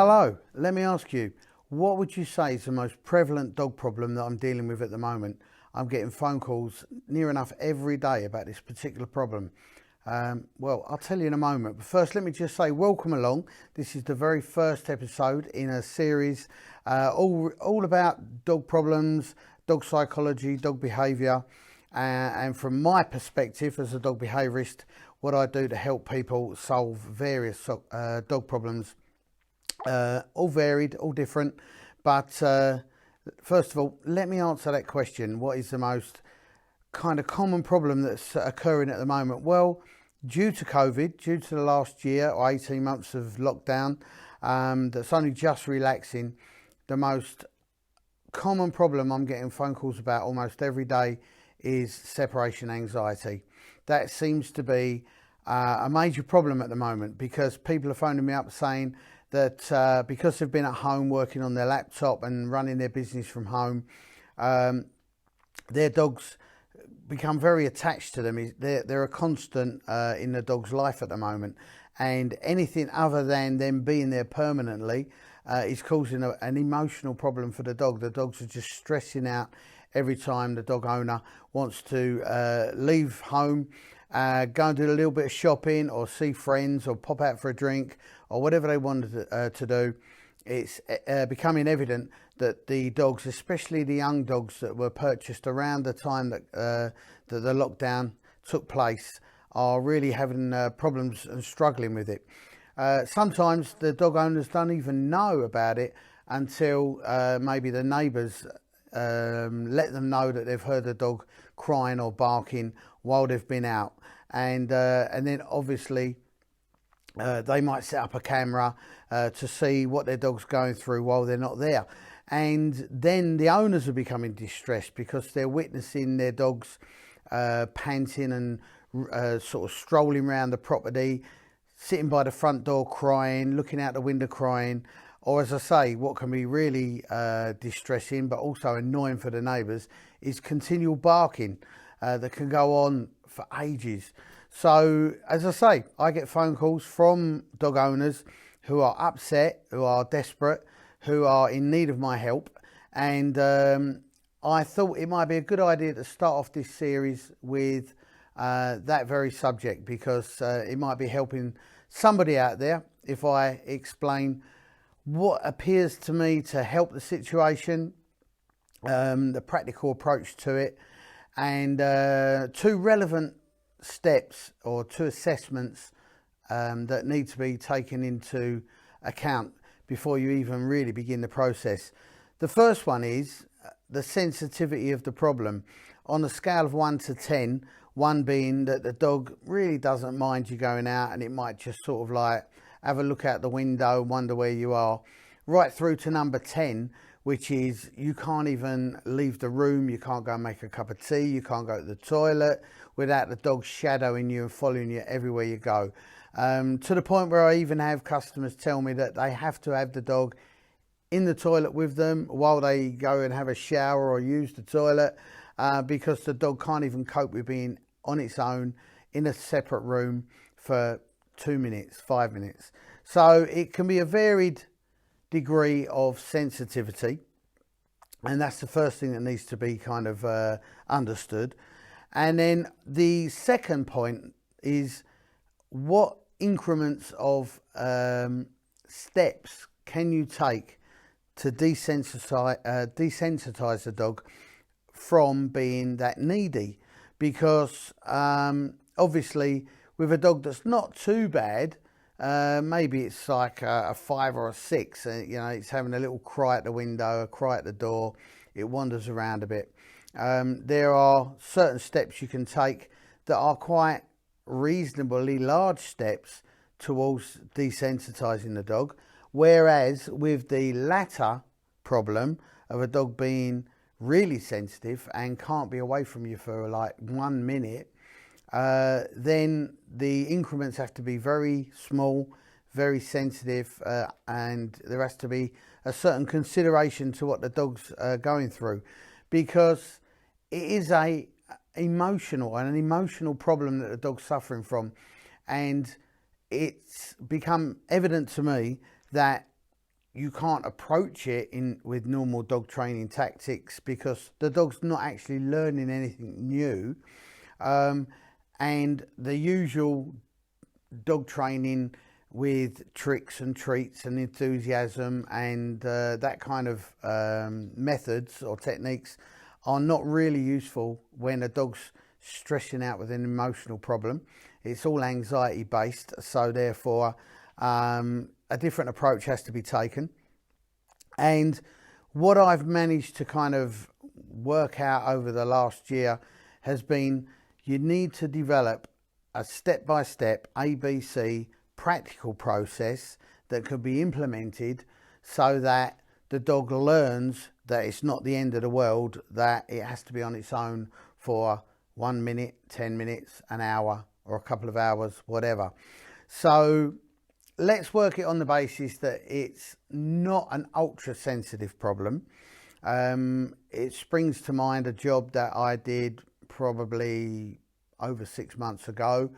Hello, let me ask you, what would you say is the most prevalent dog problem that I'm dealing with at the moment? I'm getting phone calls near enough every day about this particular problem. Well, I'll tell you in a moment, but first let me just say welcome along. This is the very first episode in a series all about dog problems, dog psychology, dog behaviour, and from my perspective as a dog behaviourist, what I do to help people solve various dog problems. All varied, all different, but first of all, let me answer that question. What is the most kind of common problem that's occurring at the moment? Well, due to COVID, due to the last year or 18 months of lockdown, that's only just relaxing, the most common problem I'm getting phone calls about almost every day is separation anxiety. That seems to be a major problem at the moment because people are phoning me up saying that because they've been at home working on their laptop and running their business from home, their dogs become very attached to them. They're a constant in the dog's life at the moment, and anything other than them being there permanently is causing an emotional problem for the dog. The dogs are just stressing out every time the dog owner wants to leave home, go and do a little bit of shopping or see friends or pop out for a drink or whatever they wanted to do. It's becoming evident that the dogs, especially the young dogs that were purchased around the time that the lockdown took place, are really having problems and struggling with it. Sometimes the dog owners don't even know about it until maybe the neighbours let them know that they've heard the dog crying or barking while they've been out, and then obviously they might set up a camera to see what their dog's going through while they're not there, and then the owners are becoming distressed because they're witnessing their dogs panting and sort of strolling around the property, sitting by the front door crying, looking out the window crying. Or, as I say, what can be really distressing but also annoying for the neighbours is continual barking that can go on for ages. So, as I say, I get phone calls from dog owners who are upset, who are desperate, who are in need of my help. And I thought it might be a good idea to start off this series with that very subject, because it might be helping somebody out there if I explain what appears to me to help the situation, the practical approach to it, and two relevant steps or two assessments that need to be taken into account before you even really begin the process. The first one is the sensitivity of the problem. On a scale of 1 to 10, 1 being that the dog really doesn't mind you going out and it might just sort of like have a look out the window, wonder where you are, right through to number 10, which is you can't even leave the room, you can't go and make a cup of tea, you can't go to the toilet without the dog shadowing you and following you everywhere you go. To the point where I even have customers tell me that they have to have the dog in the toilet with them while they go and have a shower or use the toilet, because the dog can't even cope with being on its own in a separate room for 2 minutes, 5 minutes. So it can be a varied degree of sensitivity, and that's the first thing that needs to be kind of understood. And then the second point is, what increments of steps can you take to desensitize the dog from being that needy? Because obviously with a dog that's not too bad, maybe it's like a 5 or a 6, it's having a little cry at the window, a cry at the door, it wanders around a bit. There are certain steps you can take that are quite reasonably large steps towards desensitizing the dog, whereas with the latter problem of a dog being really sensitive and can't be away from you for like 1 minute, then the increments have to be very small, very sensitive, and there has to be a certain consideration to what the dog's going through, because it is an emotional problem that the dog's suffering from. And it's become evident to me that you can't approach it with normal dog training tactics, because the dog's not actually learning anything new. And the usual dog training with tricks and treats and enthusiasm and that kind of methods or techniques are not really useful when a dog's stressing out with an emotional problem. It's all anxiety based, so therefore a different approach has to be taken. And what I've managed to kind of work out over the last year has been, you need to develop a step-by-step ABC practical process that could be implemented so that the dog learns that it's not the end of the world, that it has to be on its own for 1 minute, 10 minutes, an hour, or a couple of hours, whatever. So let's work it on the basis that it's not an ultra sensitive problem. It springs to mind a job that I did probably over 6 months ago,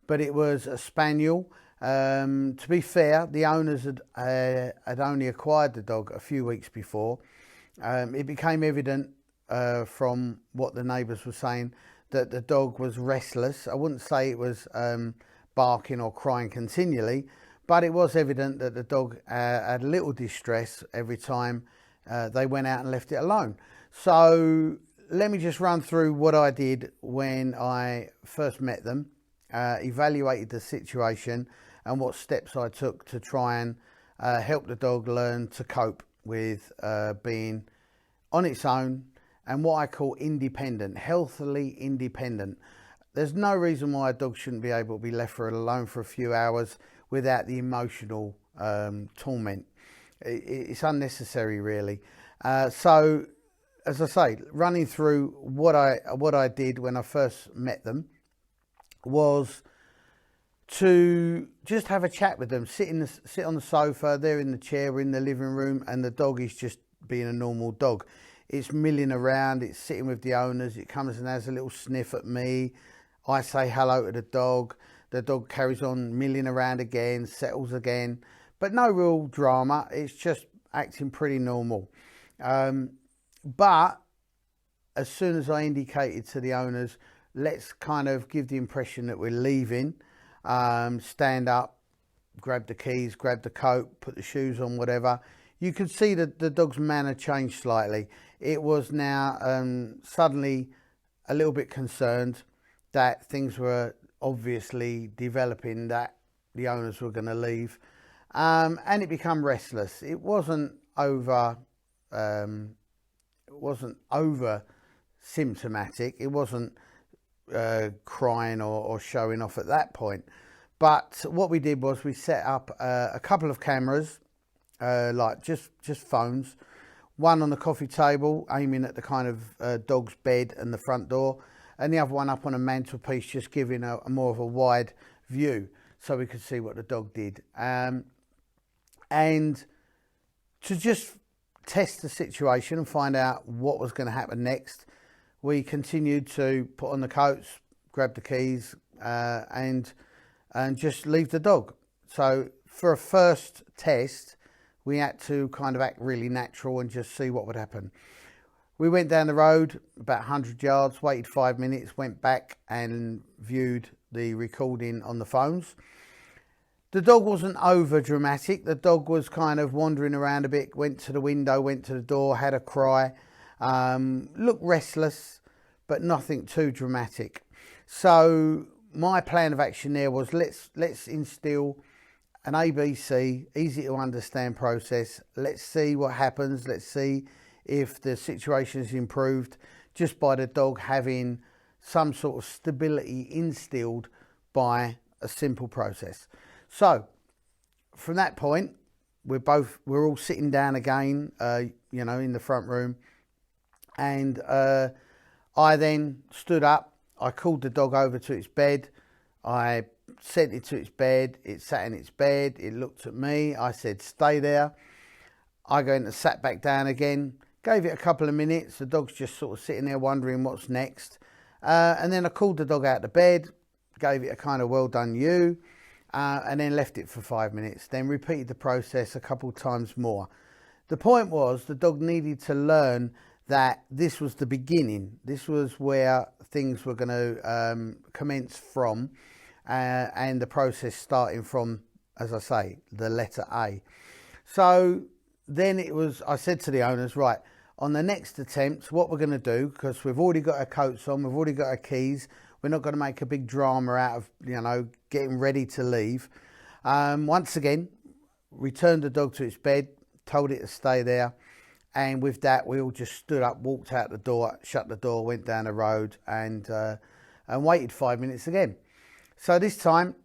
but it was a spaniel. To be fair, the owners had only acquired the dog a few weeks before. It became evident from what the neighbours were saying that the dog was restless. I wouldn't say it was barking or crying continually, but it was evident that the dog had little distress every time they went out and left it alone. So let me just run through what I did when I first met them, evaluated the situation, and what steps I took to try and help the dog learn to cope with being on its own and what I call independent, healthily independent. There's no reason why a dog shouldn't be able to be left alone for a few hours without the emotional torment. It's unnecessary, really. So, as I say, running through what I did when I first met them was to just have a chat with them, sit on the sofa, they're in the chair, we're in the living room, and the dog is just being a normal dog. It's milling around, it's sitting with the owners, it comes and has a little sniff at me, I say hello to the dog carries on milling around again, settles again, but no real drama, it's just acting pretty normal. But as soon as I indicated to the owners, let's kind of give the impression that we're leaving, stand up, grab the keys, grab the coat, put the shoes on, whatever, you could see that the dog's manner changed slightly. It was now suddenly a little bit concerned that things were obviously developing, that the owners were going to leave, and it became restless. It wasn't over symptomatic. It wasn't crying or showing off at that point. But what we did was we set up a couple of cameras, like just phones, one on the coffee table aiming at the kind of dog's bed and the front door, and the other one up on a mantelpiece, just giving a more of a wide view so we could see what the dog did. And to just test the situation and find out what was going to happen next, we continued to put on the coats, grab the keys, and just leave the dog. So for a first test, we had to kind of act really natural and just see what would happen. We went down the road about 100 yards, waited 5 minutes, went back and viewed the recording on the phones. The dog wasn't over dramatic. The dog was kind of wandering around a bit, went to the window, went to the door, had a cry, looked restless, but nothing too dramatic. So my plan of action there was, let's instill an ABC, easy to understand process. Let's see what happens. Let's see if the situation is improved just by the dog having some sort of stability instilled by a simple process. So from that point, we're all sitting down again, in the front room, and I then stood up. I called the dog over to its bed. I sent it to its bed. It sat in its bed. It looked at me. I said, stay there. I go in and sat back down again. Gave it a couple of minutes. The dog's just sort of sitting there wondering what's next. And then I called the dog out of bed. Gave it a kind of well done you. and then left it for 5 minutes, then repeated the process a couple of times more. The point was the dog needed to learn that this was the beginning. This was where things were going to commence from, and the process starting from, as I say, the letter A. So then I said to the owners, right, on the next attempt, what we're going to do, because we've already got our coats on, we've already got our keys, we're not going to make a big drama out of, getting ready to leave. Once again, returned the dog to its bed, told it to stay there. And with that, we all just stood up, walked out the door, shut the door, went down the road and waited 5 minutes again. So this time,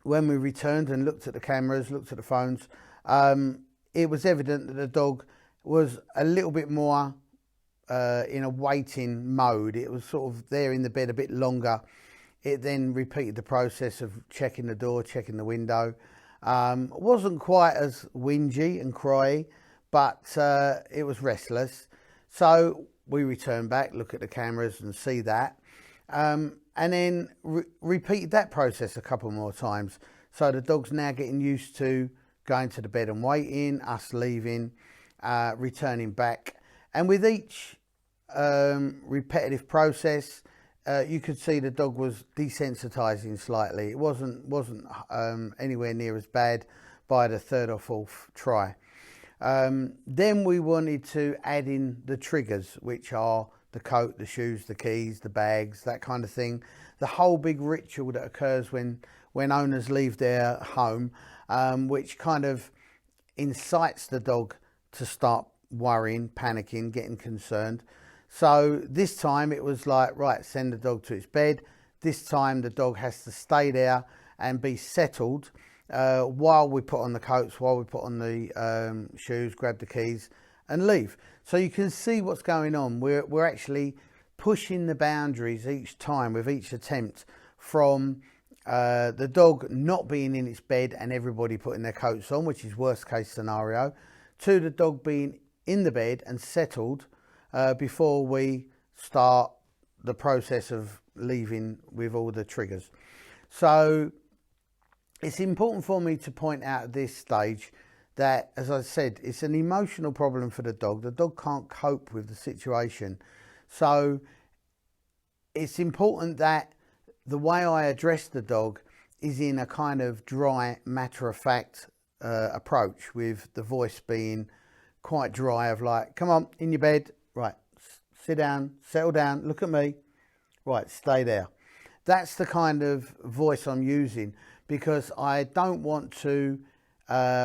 when we returned and looked at the cameras, looked at the phones, it was evident that the dog was a little bit more in a waiting mode. It was sort of there in the bed a bit longer. It then repeated the process of checking the door, checking the window. It wasn't quite as whingy and cryy, but it was restless. So we returned back, look at the cameras and see that. And then repeated that process a couple more times. So the dog's now getting used to going to the bed and waiting, us leaving, returning back. And with each repetitive process, you could see the dog was desensitizing slightly. It wasn't anywhere near as bad by the third or fourth try. Then we wanted to add in the triggers, which are the coat, the shoes, the keys, the bags, that kind of thing. The whole big ritual that occurs when owners leave their home, which kind of incites the dog to start worrying, panicking, getting concerned. So this time it was like, right, send the dog to its bed. This time the dog has to stay there and be settled while we put on the coats, while we put on the shoes, grab the keys and leave. So you can see what's going on. We're actually pushing the boundaries each time with each attempt, from the dog not being in its bed and everybody putting their coats on, which is worst case scenario, to the dog being in the bed and settled before we start the process of leaving with all the triggers. So it's important for me to point out at this stage that, as I said, it's an emotional problem for the dog. The dog can't cope with the situation. So it's important that the way I address the dog is in a kind of dry, matter-of-fact approach, with the voice being quite dry, of like, come on, in your bed, right, sit down, settle down, look at me, right, stay there. That's the kind of voice I'm using, because I don't want to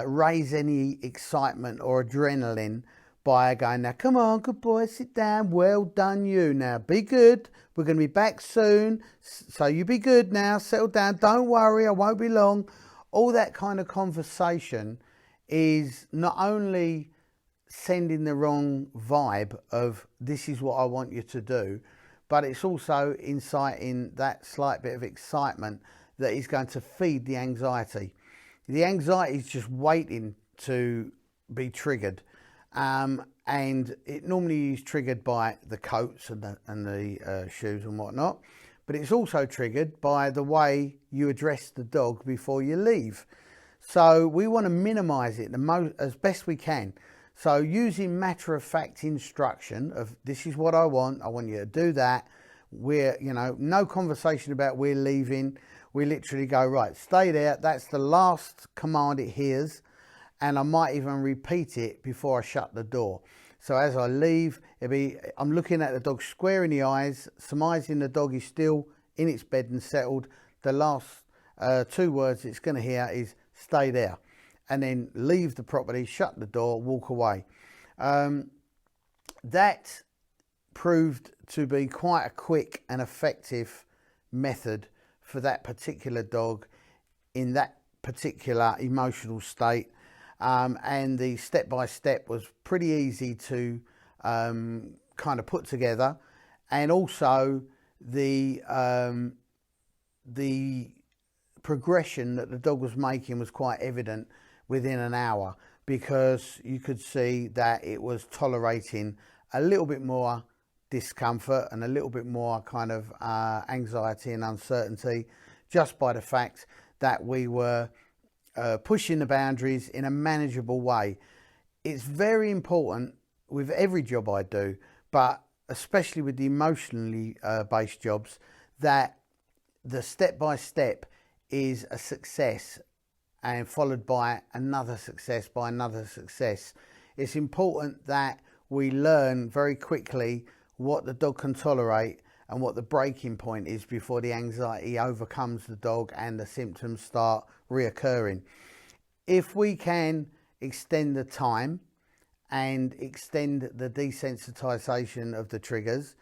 raise any excitement or adrenaline by going, now come on, good boy, sit down, well done you, now be good, we're going to be back soon, so you be good now, settle down, don't worry, I won't be long. All that kind of conversation is not only sending the wrong vibe of this is what I want you to do, but it's also inciting that slight bit of excitement that is going to feed the anxiety. The anxiety is just waiting to be triggered, and it normally is triggered by the coats and the shoes and whatnot, but it's also triggered by the way you address the dog before you leave. So we want to minimize it as best we can. So using matter-of-fact instruction of this is what I want you to do that. We're, no conversation about we're leaving. We literally go, right, stay there. That's the last command it hears. And I might even repeat it before I shut the door. So as I leave, I'm looking at the dog square in the eyes, surmising the dog is still in its bed and settled. The last two words it's going to hear is stay there. And then leave the property, shut the door, walk away. That proved to be quite a quick and effective method for that particular dog in that particular emotional state. And the step-by-step was pretty easy to kind of put together. And also the progression that the dog was making was quite evident within an hour, because you could see that it was tolerating a little bit more discomfort and a little bit more kind of anxiety and uncertainty, just by the fact that we were pushing the boundaries in a manageable way. It's very important with every job I do, but especially with the emotionally based jobs, that the step-by-step is a success and followed by another success, by another success. It's important that we learn very quickly what the dog can tolerate and what the breaking point is before the anxiety overcomes the dog and the symptoms start reoccurring. If we can extend the time and extend the desensitization of the triggers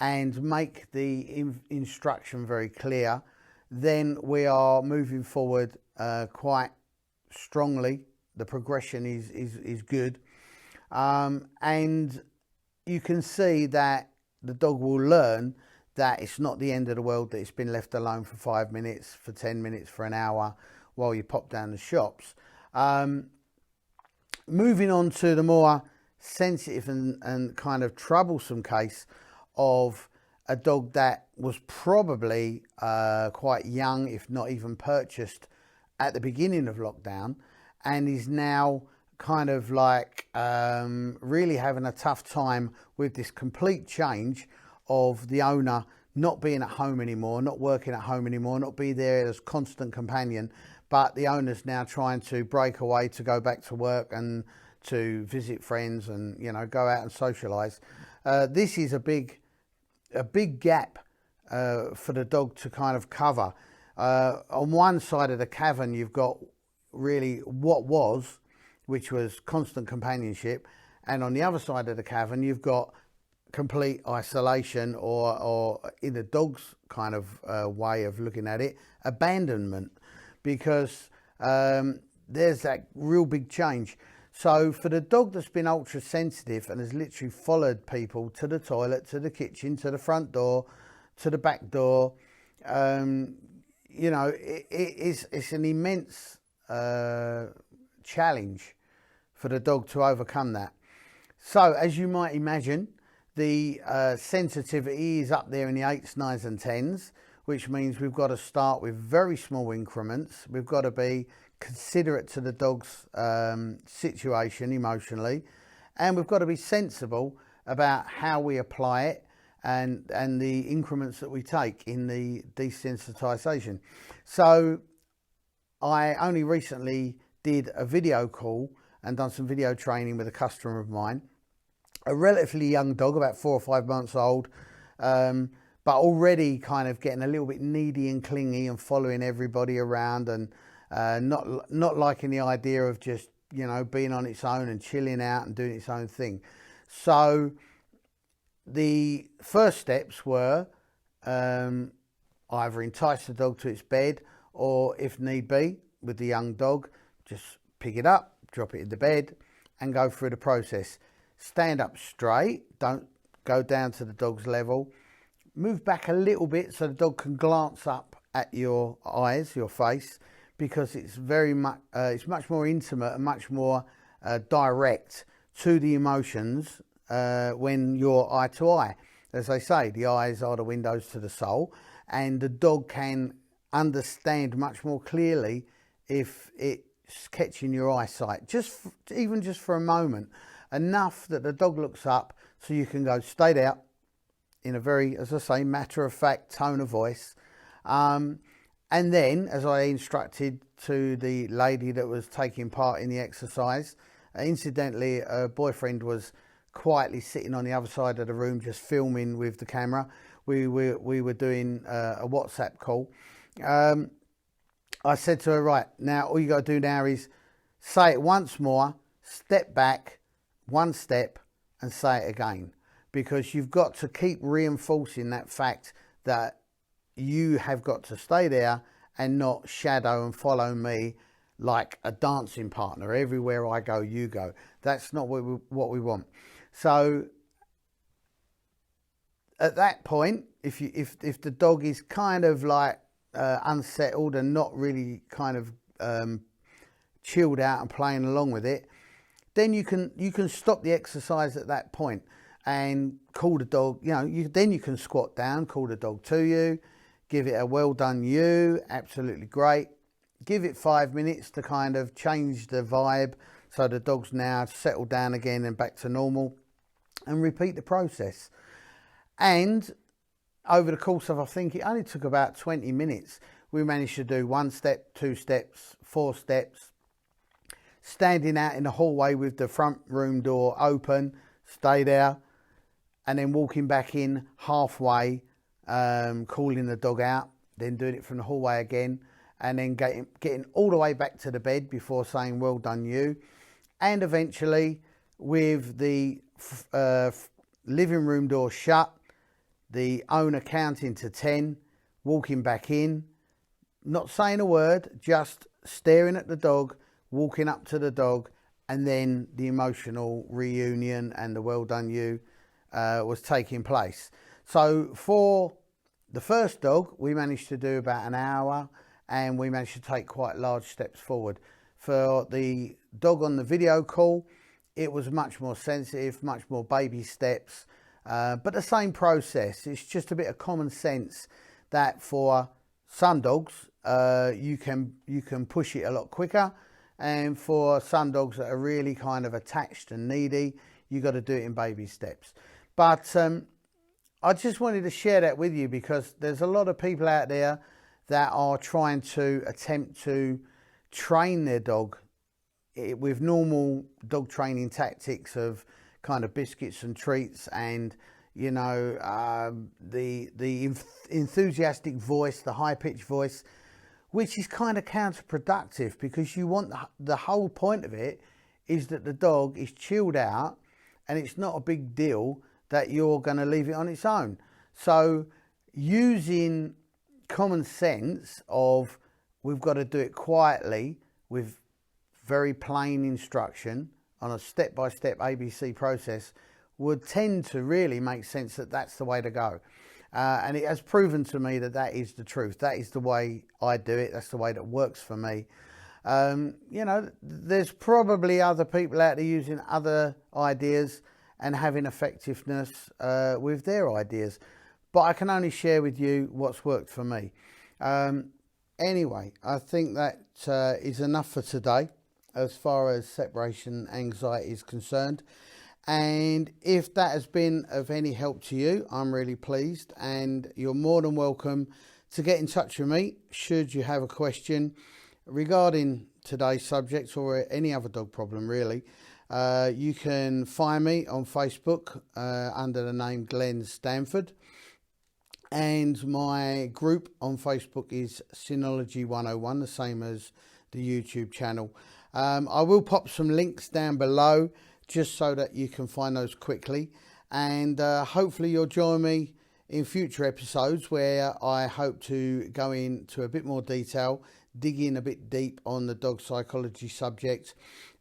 and make the instruction very clear, then we are moving forward quite strongly. The progression is good, and you can see that the dog will learn that it's not the end of the world, that it's been left alone for 5 minutes, for 10 minutes, for an hour while you pop down the shops. Moving on to the more sensitive and kind of troublesome case of a dog that was probably quite young, if not even purchased at the beginning of lockdown, and is now kind of like really having a tough time with this complete change of the owner not being at home anymore, not working at home anymore, not be there as constant companion, but the owner's now trying to break away to go back to work and to visit friends and, you know, go out and socialise. This is a big gap for the dog to kind of cover. On one side of the cavern, you've got really what was, which was constant companionship, and on the other side of the cavern, you've got complete isolation, or in the dog's kind of way of looking at it, abandonment, because there's that real big change. So for the dog that's been ultra sensitive and has literally followed people to the toilet, to the kitchen, to the front door, to the back door, you know, it's an immense challenge for the dog to overcome that. So as you might imagine, the sensitivity is up there in the 8s, 9s and 10s, which means we've got to start with very small increments. We've got to be considerate to the dog's situation emotionally, and we've got to be sensible about how we apply it and the increments that we take in the desensitisation. So I only recently did a video call and done some video training with a customer of mine, a relatively young dog, about 4 or 5 months old, but already kind of getting a little bit needy and clingy and following everybody around, and not liking the idea of just, you know, being on its own and chilling out and doing its own thing. So the first steps were either entice the dog to its bed, or if need be, with the young dog, just pick it up, drop it in the bed and go through the process. Stand up straight, don't go down to the dog's level. Move back a little bit so the dog can glance up at your eyes, your face, because it's very much, it's much more intimate and much more direct to the emotions when you're eye to eye. As they say, the eyes are the windows to the soul, and the dog can understand much more clearly if it's catching your eyesight, even just for a moment, enough that the dog looks up so you can go, stay there, in a very, as I say, matter-of-fact tone of voice. And then, as I instructed to the lady that was taking part in the exercise, incidentally, her boyfriend was quietly sitting on the other side of the room just filming with the camera. We were doing a WhatsApp call. I said to her, right, now all you got to do now is say it once more, step back, one step, and say it again, because you've got to keep reinforcing that fact that you have got to stay there and not shadow and follow me like a dancing partner. Everywhere I go, you go. That's not what we want. So at that point, if the dog is kind of like unsettled and not really kind of chilled out and playing along with it, then you can stop the exercise at that point and call the dog. You know, then you can squat down, call the dog to you, give it a well done you, absolutely great. give it 5 minutes to kind of change the vibe so the dog's now settled down again and back to normal, and repeat the process. And over the course of, I think it only took about 20 minutes, we managed to do 1 step, 2 steps, 4 steps, standing out in the hallway with the front room door open, stay there, and then walking back in halfway, calling the dog out, then doing it from the hallway again, and then getting all the way back to the bed before saying, well done you. And eventually, with the living room door shut, the owner counting to 10, walking back in, not saying a word, just staring at the dog, walking up to the dog, and then the emotional reunion and the well done you was taking place. So for the first dog, we managed to do about an hour, and we managed to take quite large steps forward. For the dog on the video call, it was much more sensitive, much more baby steps, but the same process. It's just a bit of common sense that for some dogs, you can push it a lot quicker, and for some dogs that are really kind of attached and needy, you got to do it in baby steps. But I just wanted to share that with you, because there's a lot of people out there that are trying to attempt to train their dog with normal dog training tactics of kind of biscuits and treats, and you know, the enthusiastic voice, the high-pitched voice, which is kind of counterproductive, because you want the whole point of it is that the dog is chilled out and it's not a big deal that you're going to leave it on its own. So using common sense of, we've got to do it quietly with very plain instruction on a step-by-step ABC process would tend to really make sense that that's the way to go. And it has proven to me that that is the truth. That is the way I do it. That's the way that works for me. You know, there's probably other people out there using other ideas and having effectiveness with their ideas, but I can only share with you what's worked for me. Anyway, I think that is enough for today as far as separation anxiety is concerned. And if that has been of any help to you, I'm really pleased, and you're more than welcome to get in touch with me should you have a question regarding today's subject or any other dog problem really. You can find me on Facebook under the name Glenn Stanford, and my group on Facebook is Cynology 101, the same as the YouTube channel. I will pop some links down below just so that you can find those quickly, and hopefully you'll join me in future episodes where I hope to go into a bit more detail, dig in a bit deep on the dog psychology subject,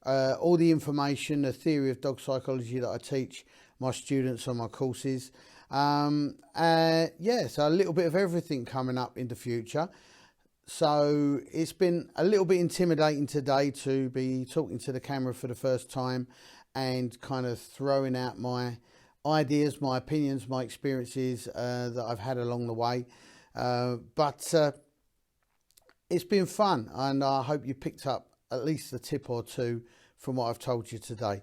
all the information, the theory of dog psychology that I teach my students on my courses. Yeah, so a little bit of everything coming up in the future. So it's been a little bit intimidating today to be talking to the camera for the first time and kind of throwing out my ideas, my opinions, my experiences that I've had along the way. But it's been fun, and I hope you picked up at least a tip or two from what I've told you today.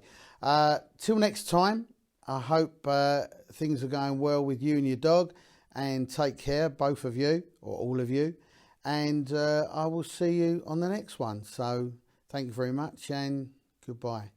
Till next time, I hope things are going well with you and your dog, and take care, both of you, or all of you. And I will see you on the next one. So thank you very much, and goodbye.